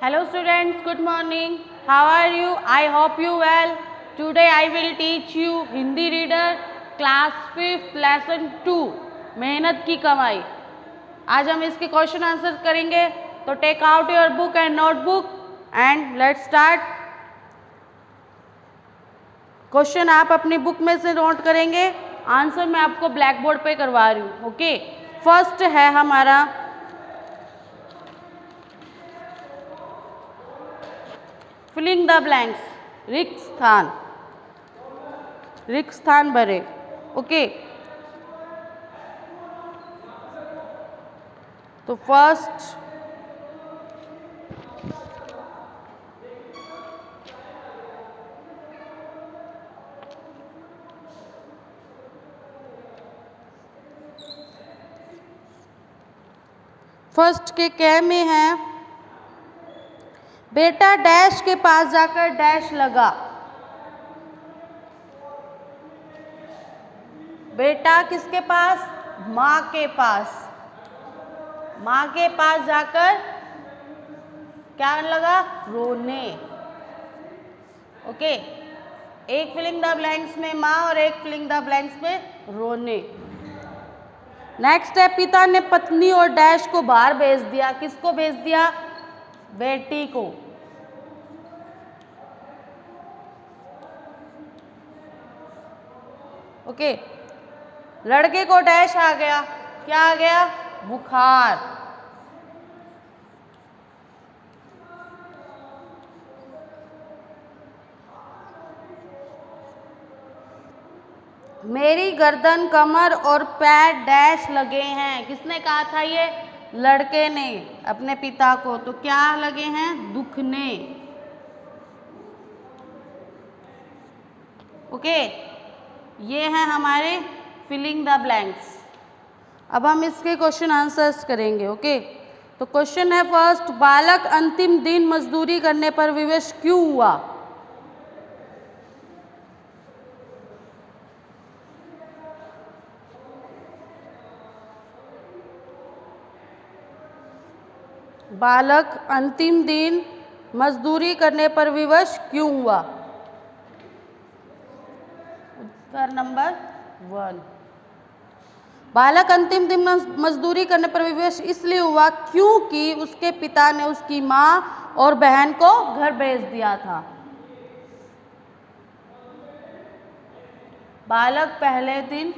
Hello students, good morning. How are you? I hope you well. Today I will teach you Hindi reader class 5th lesson 2 मेहनत की कमाई। आज हम इसके question answer करेंगे, तो take out your book and notebook and let's start. Question आप अपनी बुक में से नोट करेंगे, आंसर मैं आपको ब्लैक बोर्ड पे करवा रही हूँ। ओके, फर्स्ट है हमारा फिलिंग द ब्लैंक्स, रिक्त स्थान भरे। ओके, तो फर्स्ट के कै में है, बेटा डैश के पास जाकर डैश लगा। बेटा किसके पास? माँ के पास। माँ के पास जाकर क्या लगा? रोने। ओके, एक फिलिंग द ब्लैंक्स में माँ और एक फिलिंग द ब्लैंक्स में रोने। नेक्स्ट है, पिता ने पत्नी और डैश को बाहर भेज दिया। किसको भेज दिया? बेटी को। ओके, लड़के को डैश आ गया। क्या आ गया? बुखार। मेरी गर्दन, कमर और पैर डैश लगे हैं। किसने कहा था? ये लड़के ने अपने पिता को। तो क्या लगे हैं? दुखने। ओके, ये हैं हमारे फिलिंग द ब्लैंक्स। अब हम इसके क्वेश्चन आंसर्स करेंगे। ओके, तो क्वेश्चन है फर्स्ट, बालक अंतिम दिन मजदूरी करने पर विवश क्यों हुआ? बालक अंतिम दिन मजदूरी करने पर विवश क्यों हुआ? उत्तर नंबर 1। बालक अंतिम दिन मजदूरी करने पर विवश इसलिए हुआ क्योंकि उसके पिता ने उसकी माँ और बहन को घर भेज दिया था। बालक पहले दिन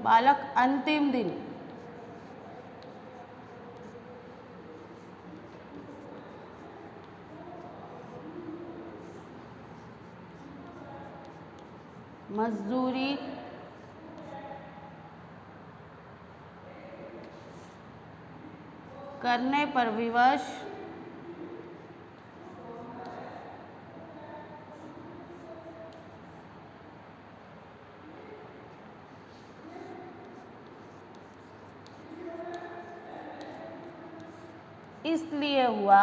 बालक अंतिम दिन मजदूरी करने पर विवश इसलिए हुआ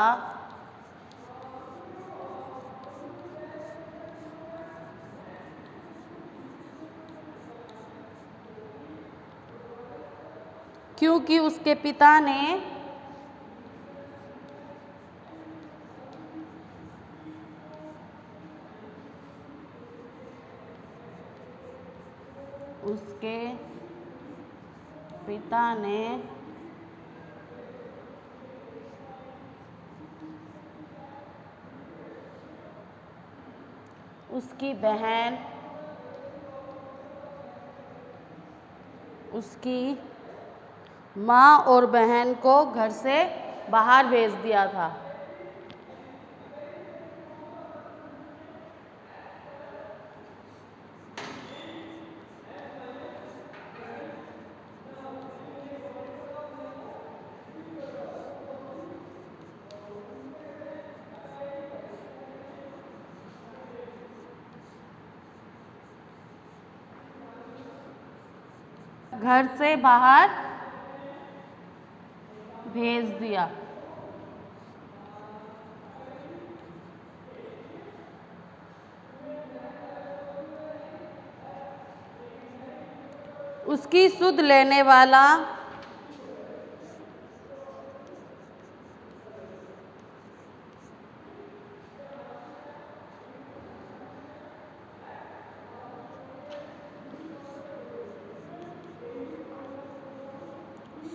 क्योंकि उसके पिता ने उसकी बहन, उसकी माँ और बहन को घर से बाहर भेज दिया था। घर से बाहर भेज दिया। उसकी सुध लेने वाला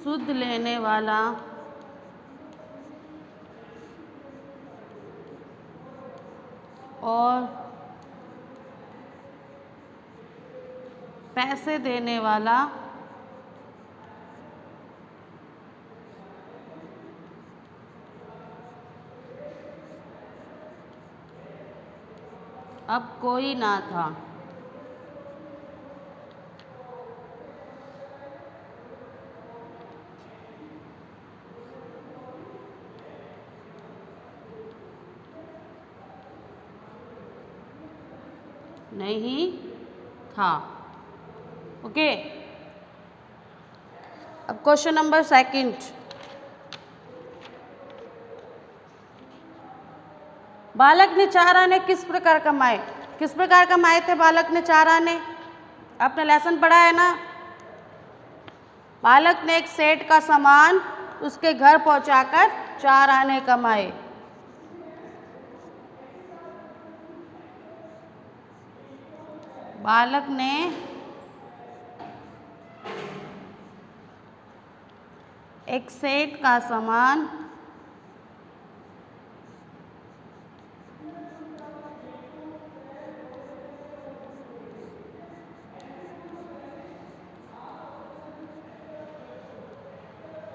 सुध लेने वाला और पैसे देने वाला अब कोई ना था। नहीं था। ओके, अब क्वेश्चन नंबर सेकंड। बालक ने 4 आने किस प्रकार कमाए? किस प्रकार कमाए थे बालक ने 4 आने? आपने लेसन पढ़ा है ना। बालक ने एक सेठ का सामान उसके घर पहुंचाकर 4 आने कमाए। बालक ने एक सेठ का सामान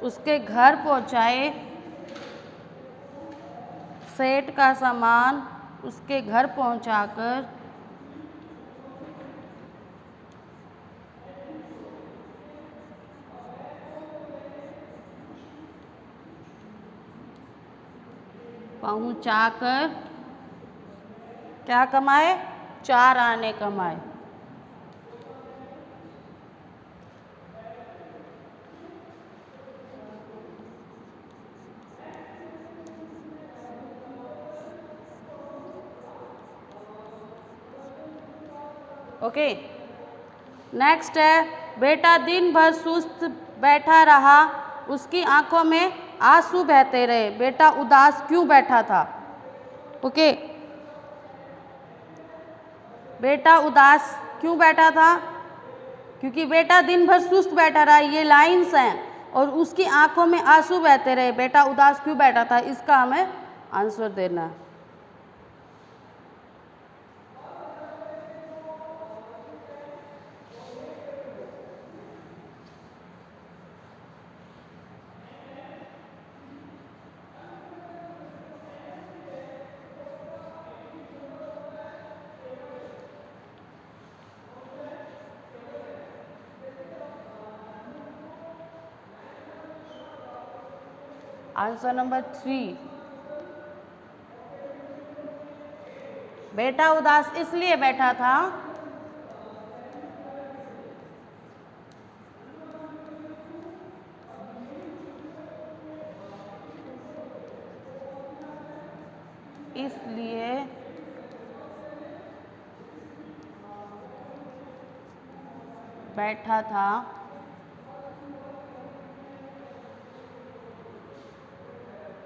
उसके घर पहुंचाए। सेठ का सामान उसके घर पहुंचाकर क्या कमाए? 4 आने कमाए। ओके, नेक्स्ट है, बेटा दिन भर सुस्त बैठा रहा, उसकी आंखों में आंसू बहते रहे, बेटा उदास क्यों बैठा था? ओके, बेटा उदास क्यों बैठा था? क्योंकि बेटा दिन भर सुस्त बैठा रहा, ये लाइंस हैं, और उसकी आंखों में आंसू बहते रहे, बेटा उदास क्यों बैठा था? इसका हमें आंसर देना है। आंसर नंबर 3, बेटा उदास इसलिए बैठा था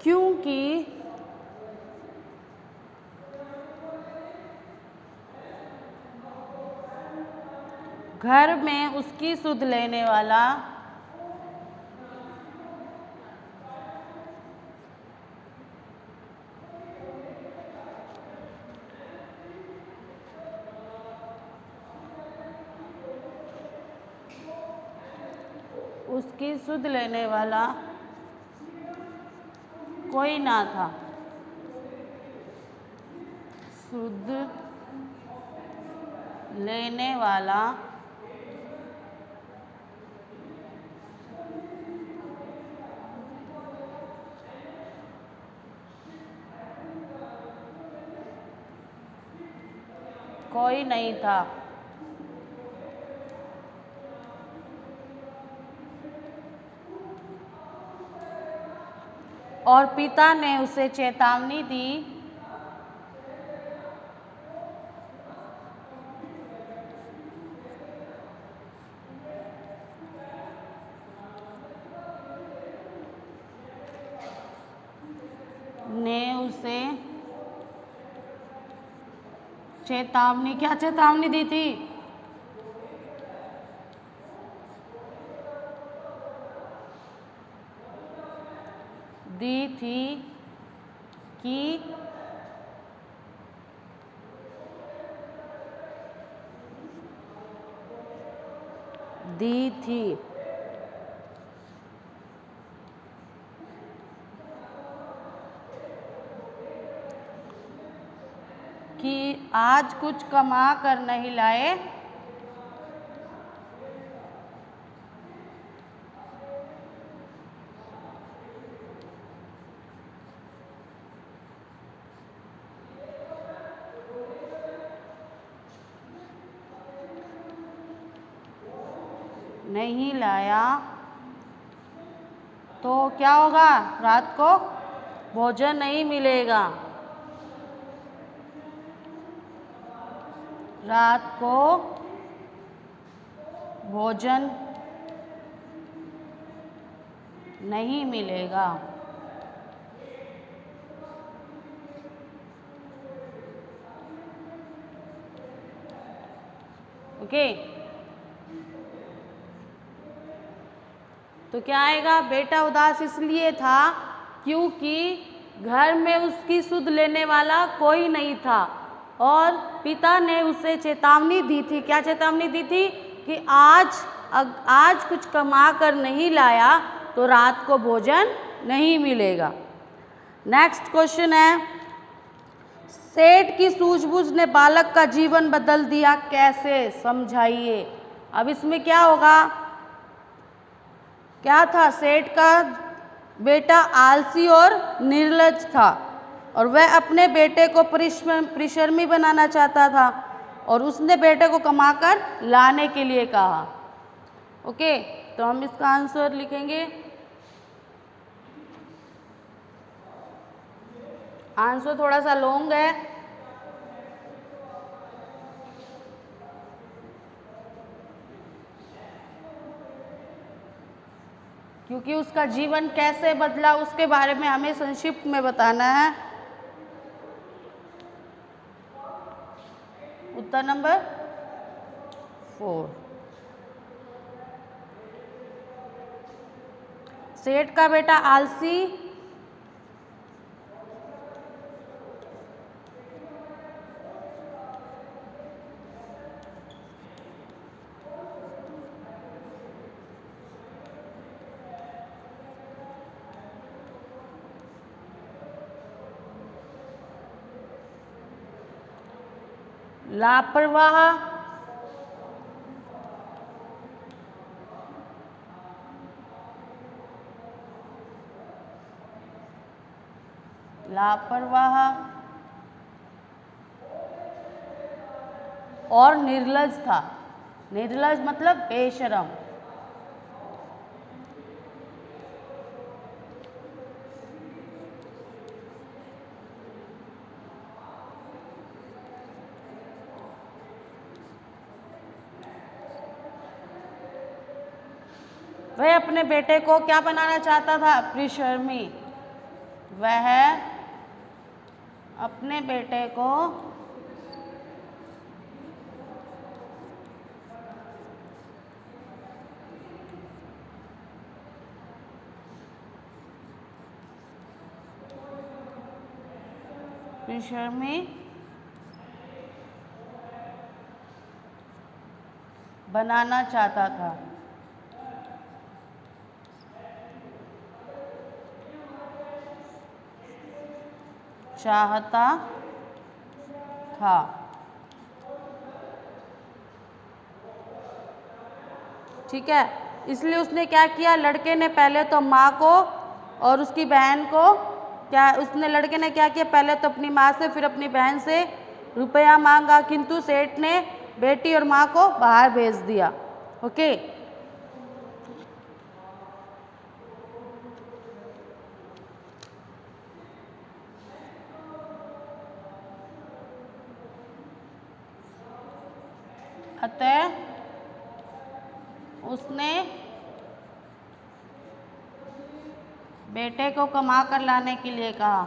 क्योंकि घर में उसकी सुध लेने वाला उसकी सुध लेने वाला कोई ना था। सुध लेने वाला कोई नहीं था। और पिता ने उसे चेतावनी दी चेतावनी, क्या चेतावनी दी थी? दी थी कि दी थी कि आज कुछ कमा कर नहीं लाए, नहीं लाया तो क्या होगा? रात को भोजन नहीं मिलेगा। रात को भोजन नहीं मिलेगा। ओके, तो क्या आएगा? बेटा उदास इसलिए था क्योंकि घर में उसकी सुध लेने वाला कोई नहीं था और पिता ने उसे चेतावनी दी थी। क्या चेतावनी दी थी? कि आज कुछ कमा कर नहीं लाया तो रात को भोजन नहीं मिलेगा। नेक्स्ट क्वेश्चन है, सेठ की सूझबूझ ने बालक का जीवन बदल दिया, कैसे? समझाइए। अब इसमें क्या होगा? क्या था? सेठ का बेटा आलसी और निर्लज था और वह अपने बेटे को परिश्रमी बनाना चाहता था और उसने बेटे को कमाकर लाने के लिए कहा। ओके, तो हम इसका आंसर लिखेंगे। आंसर थोड़ा सा लॉन्ग है, क्योंकि उसका जीवन कैसे बदला उसके बारे में हमें संक्षिप्त में बताना है। उत्तर नंबर 4। सेठ का बेटा आलसी लापरवाह और निर्लज था। निर्लज मतलब बेशरम। वह अपने बेटे को क्या बनाना चाहता था? परिश्रमी। वह अपने बेटे को परिश्रमी बनाना चाहता था। ठीक है, इसलिए उसने क्या किया? लड़के ने पहले तो माँ को और उसकी बहन को लड़के ने क्या किया? पहले तो अपनी माँ से फिर अपनी बहन से रुपया मांगा, किंतु सेठ ने बेटी और माँ को बाहर भेज दिया। ओके, अतः उसने बेटे को कमा कर लाने के लिए कहा।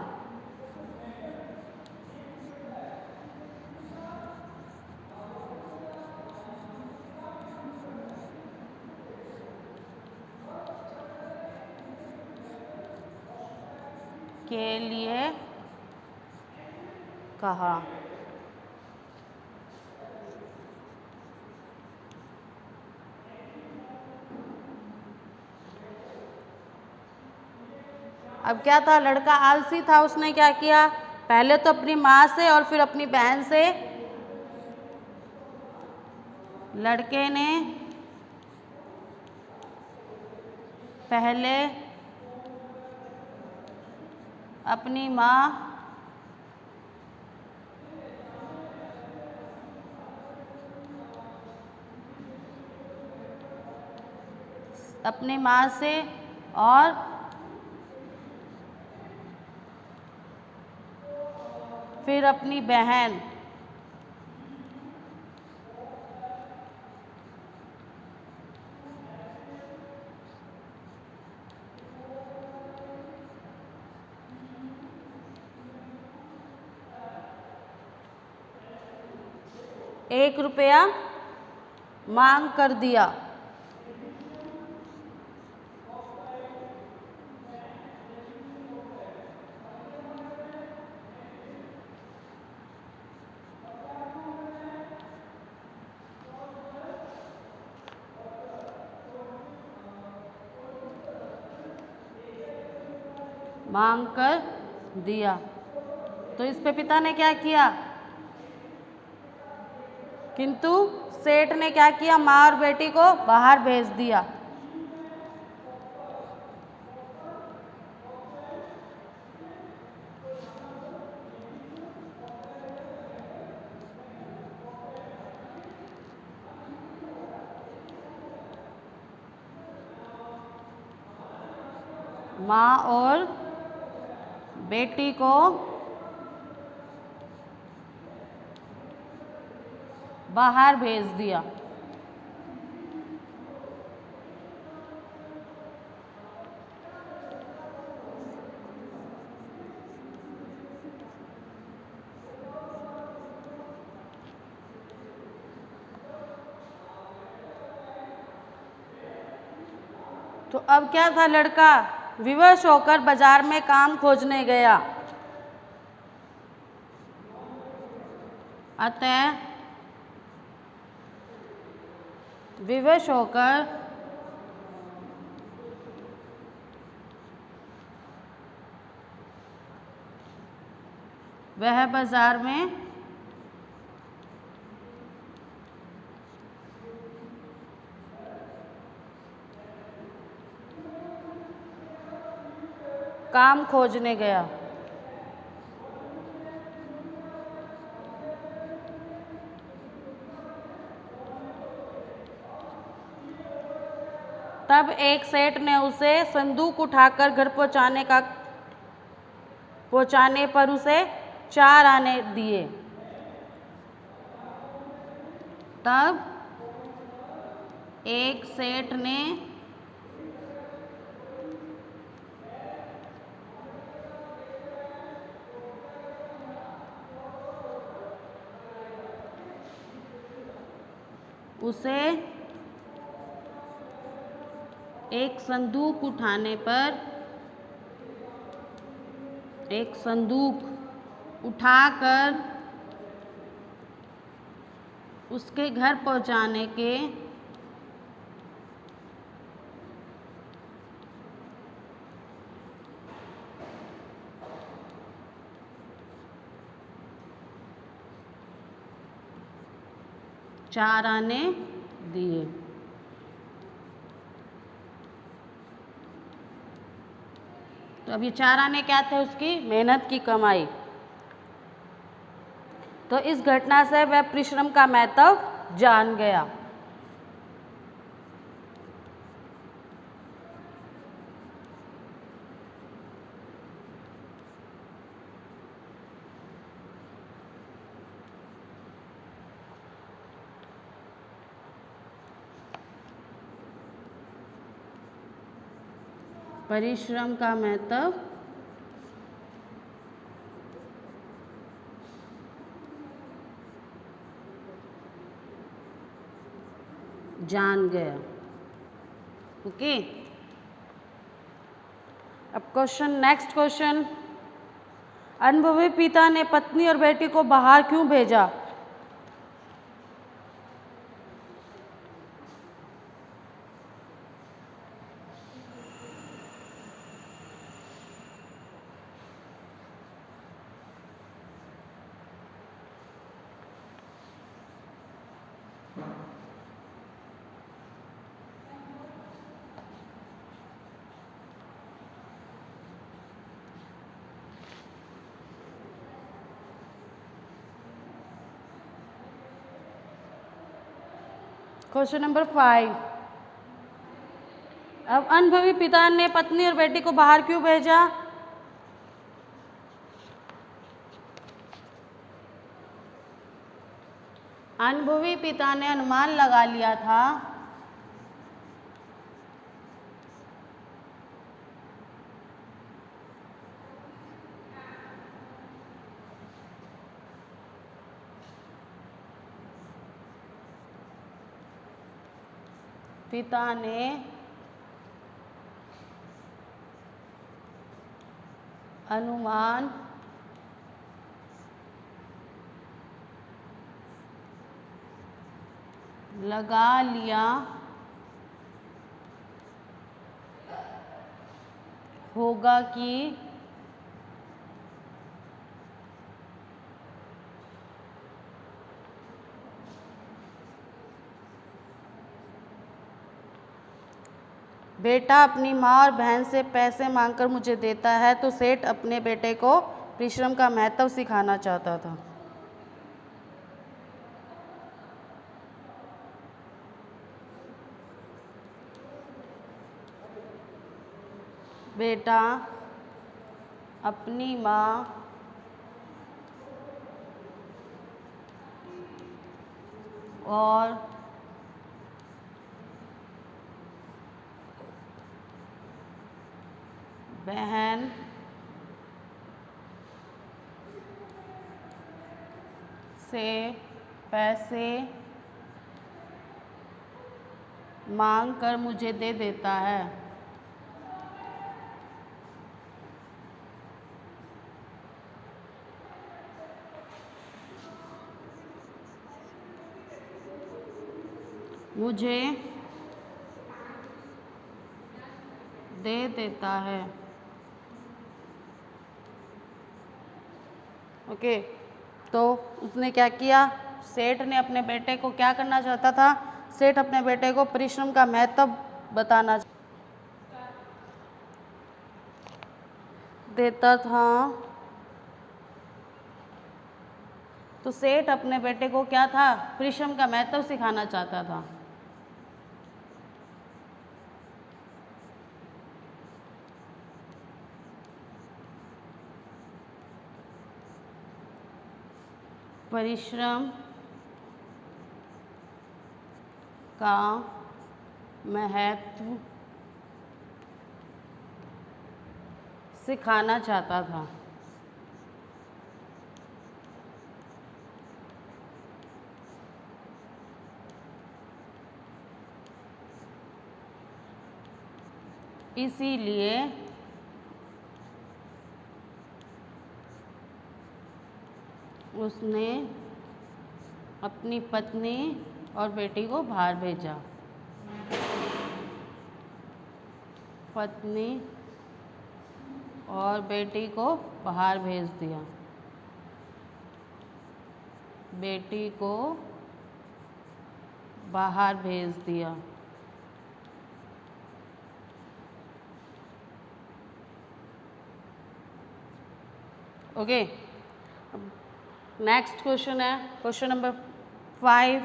के लिए कहा। अब क्या था, लड़का आलसी था, उसने क्या किया, पहले तो अपनी माँ से और फिर अपनी बहन से, लड़के ने पहले अपनी माँ से और फिर अपनी बहन ₹1 मांग कर दिया। मांग कर दिया, तो इस पे पिता ने क्या किया, किंतु सेठ ने क्या किया, माँ और बेटी को बाहर भेज दिया। माँ और बेटी को बाहर भेज दिया। तो अब क्या था, लड़का विवश होकर बाजार में काम खोजने गया। अतः विवश होकर वह बाजार में काम खोजने गया। तब एक सेठ ने उसे संदूक उठाकर घर पहुंचाने पर उसे 4 आने दिए। तब एक सेठ ने उसे एक संदूक उठाकर उसके घर पहुंचाने के 4 आने दिए। तो अब ये 4 आने क्या थे, उसकी मेहनत की कमाई। तो इस घटना से वह परिश्रम का महत्व जान गया। परिश्रम का महत्व जान गया। ओके, अब नेक्स्ट क्वेश्चन अनुभवी पिता ने पत्नी और बेटी को बाहर क्यों भेजा? Question number 5। अब अनुभवी पिता ने पत्नी और बेटी को बाहर क्यों भेजा? अनुभवी पिता ने अनुमान लगा लिया था पिता ने अनुमान लगा लिया होगा कि बेटा अपनी माँ और बहन से पैसे मांगकर मुझे देता है, तो सेठ अपने बेटे को परिश्रम का महत्व सिखाना चाहता था। बेटा अपनी माँ और बहन से पैसे मांग कर मुझे दे देता है। मुझे दे देता है। ओके, तो उसने क्या किया? सेठ ने अपने बेटे को क्या करना चाहता था? सेठ अपने बेटे को परिश्रम का महत्व बताना देता था। तो सेठ अपने बेटे को क्या था? परिश्रम का महत्व सिखाना चाहता था। परिश्रम का महत्व सिखाना चाहता था। इसीलिए उसने अपनी पत्नी और बेटी को बाहर भेजा। पत्नी और बेटी को बाहर भेज दिया। बेटी को बाहर भेज दिया। ओके, नेक्स्ट क्वेश्चन है क्वेश्चन नंबर 6।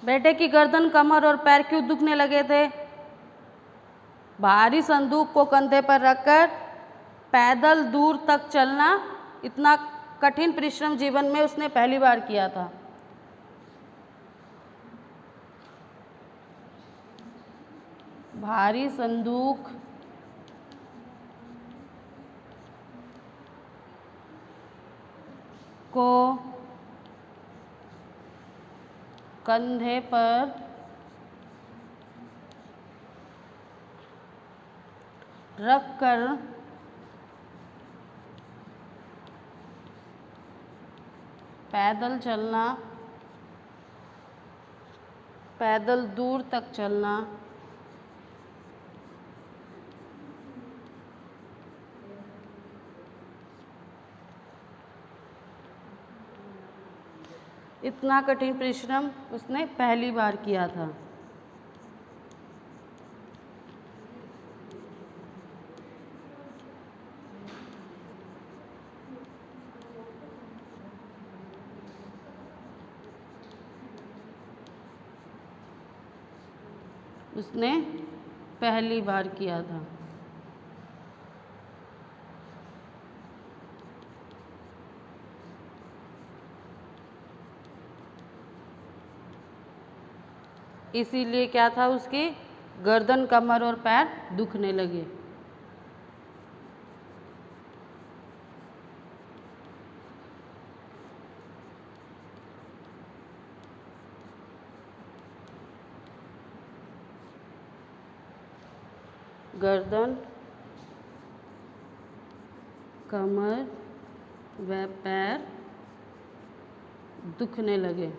बेटे की गर्दन, कमर और पैर क्यों दुखने लगे थे? भारी संदूक को कंधे पर रखकर पैदल दूर तक चलना, इतना कठिन परिश्रम जीवन में उसने पहली बार किया था। भारी संदूक को कंधे पर रख कर पैदल चलना, पैदल दूर तक चलना, इतना कठिन परिश्रम उसने पहली बार किया था। उसने पहली बार किया था। इसीलिए क्या था, उसकी गर्दन, कमर और पैर दुखने लगे। गर्दन, कमर व पैर दुखने लगे।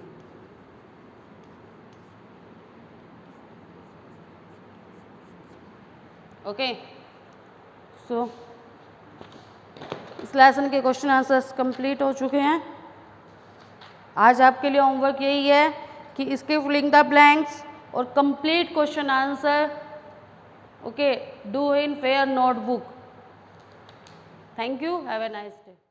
ओके, सो इस लेसन के क्वेश्चन आंसर्स कंप्लीट हो चुके हैं। आज आपके लिए होमवर्क यही है कि इसके फिलिंग द ब्लैंक्स और complete question answer okay do in fair notebook. Thank you, have a nice day.